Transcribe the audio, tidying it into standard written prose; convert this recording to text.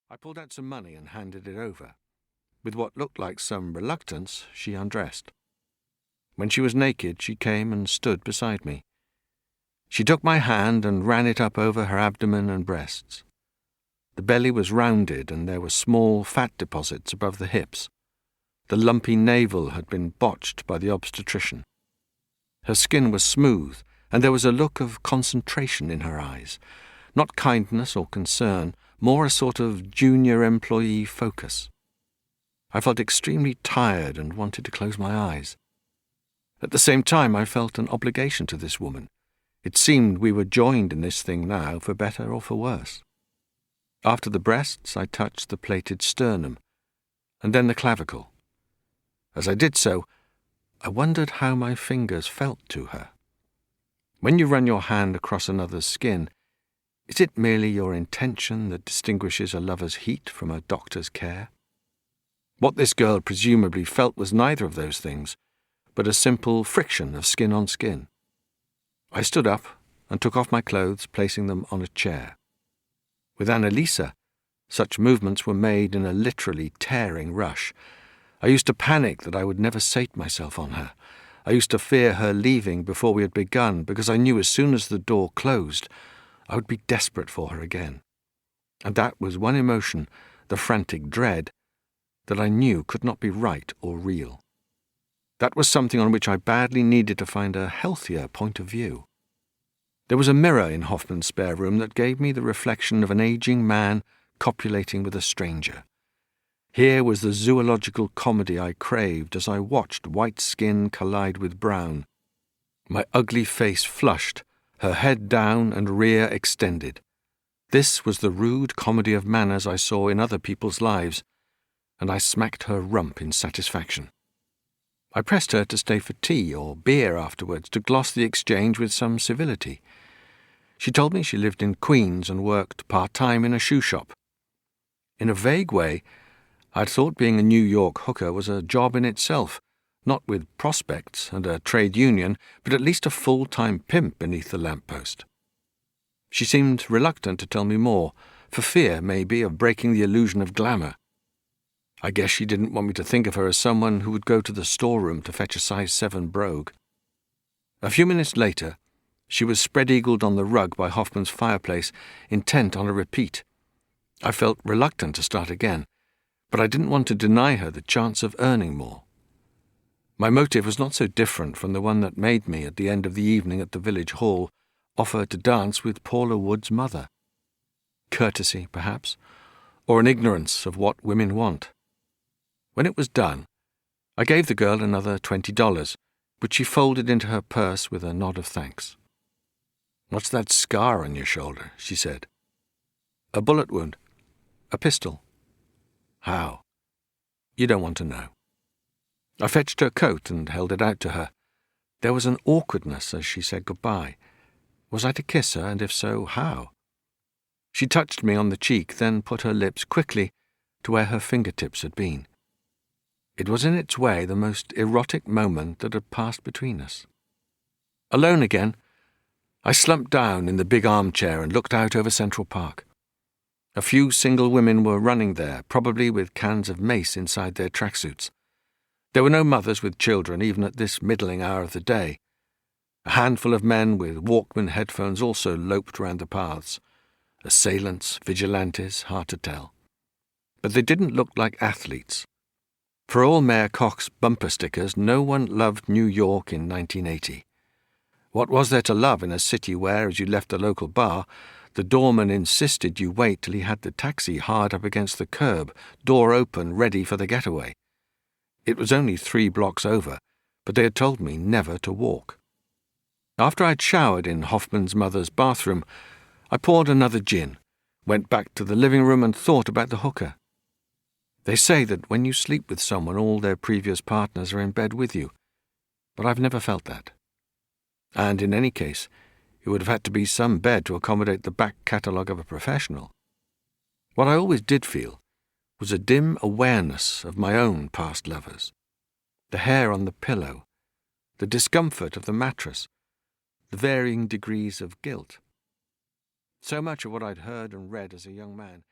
I pulled out some money and handed it over. With what looked like some reluctance, she undressed. When she was naked, she came and stood beside me. She took my hand and ran it up over her abdomen and breasts. The belly was rounded and there were small fat deposits above the hips. The lumpy navel had been botched by the obstetrician. Her skin was smooth, and there was a look of concentration in her eyes, not kindness or concern, more a sort of junior employee focus. I felt extremely tired and wanted to close my eyes. At the same time, I felt an obligation to this woman. It seemed we were joined in this thing now, for better or for worse. After the breasts, I touched the plated sternum, and then the clavicle. As I did so, I wondered how my fingers felt to her. When you run your hand across another's skin, is it merely your intention that distinguishes a lover's heat from a doctor's care? What this girl presumably felt was neither of those things, but a simple friction of skin on skin. I stood up and took off my clothes, placing them on a chair. With Annalisa, such movements were made in a literally tearing rush. I used to panic that I would never sate myself on her. I used to fear her leaving before we had begun, because I knew as soon as the door closed, I would be desperate for her again. And that was one emotion, the frantic dread, that I knew could not be right or real. That was something on which I badly needed to find a healthier point of view. There was a mirror in Hoffman's spare room that gave me the reflection of an aging man copulating with a stranger. Here was the zoological comedy I craved as I watched white skin collide with brown. My ugly face flushed, her head down and rear extended. This was the rude comedy of manners I saw in other people's lives, and I smacked her rump in satisfaction. I pressed her to stay for tea or beer afterwards to gloss the exchange with some civility. She told me she lived in Queens and worked part-time in a shoe shop. In a vague way, I'd thought being a New York hooker was a job in itself, not with prospects and a trade union, but at least a full-time pimp beneath the lamppost. She seemed reluctant to tell me more, for fear, maybe, of breaking the illusion of glamour. I guess she didn't want me to think of her as someone who would go to the storeroom to fetch a size 7 brogue. A few minutes later, she was spread-eagled on the rug by Hoffman's fireplace, intent on a repeat. I felt reluctant to start again, but I didn't want to deny her the chance of earning more. My motive was not so different from the one that made me, at the end of the evening at the village hall, offer to dance with Paula Wood's mother. Courtesy, perhaps, or an ignorance of what women want. When it was done, I gave the girl another $20, which she folded into her purse with a nod of thanks. "What's that scar on your shoulder?" she said. "A bullet wound. A pistol." "How?" "You don't want to know." I fetched her coat and held it out to her. There was an awkwardness as she said goodbye. Was I to kiss her, and if so, how? She touched me on the cheek, then put her lips quickly to where her fingertips had been. It was in its way the most erotic moment that had passed between us. Alone again, I slumped down in the big armchair and looked out over Central Park. A few single women were running there, probably with cans of mace inside their tracksuits. There were no mothers with children, even at this middling hour of the day. A handful of men with Walkman headphones also loped round the paths. Assailants, vigilantes, hard to tell. But they didn't look like athletes. For all Mayor Koch's bumper stickers, no one loved New York in 1980. What was there to love in a city where, as you left the local bar, the doorman insisted you wait till he had the taxi hard up against the curb, door open, ready for the getaway? It was only 3 blocks over, but they had told me never to walk. After I'd showered in Hoffman's mother's bathroom, I poured another gin, went back to the living room and thought about the hooker. They say that when you sleep with someone, all their previous partners are in bed with you, but I've never felt that. And in any case, it would have had to be some bed to accommodate the back catalogue of a professional. What I always did feel was a dim awareness of my own past lovers. The hair on the pillow, the discomfort of the mattress, the varying degrees of guilt. So much of what I'd heard and read as a young man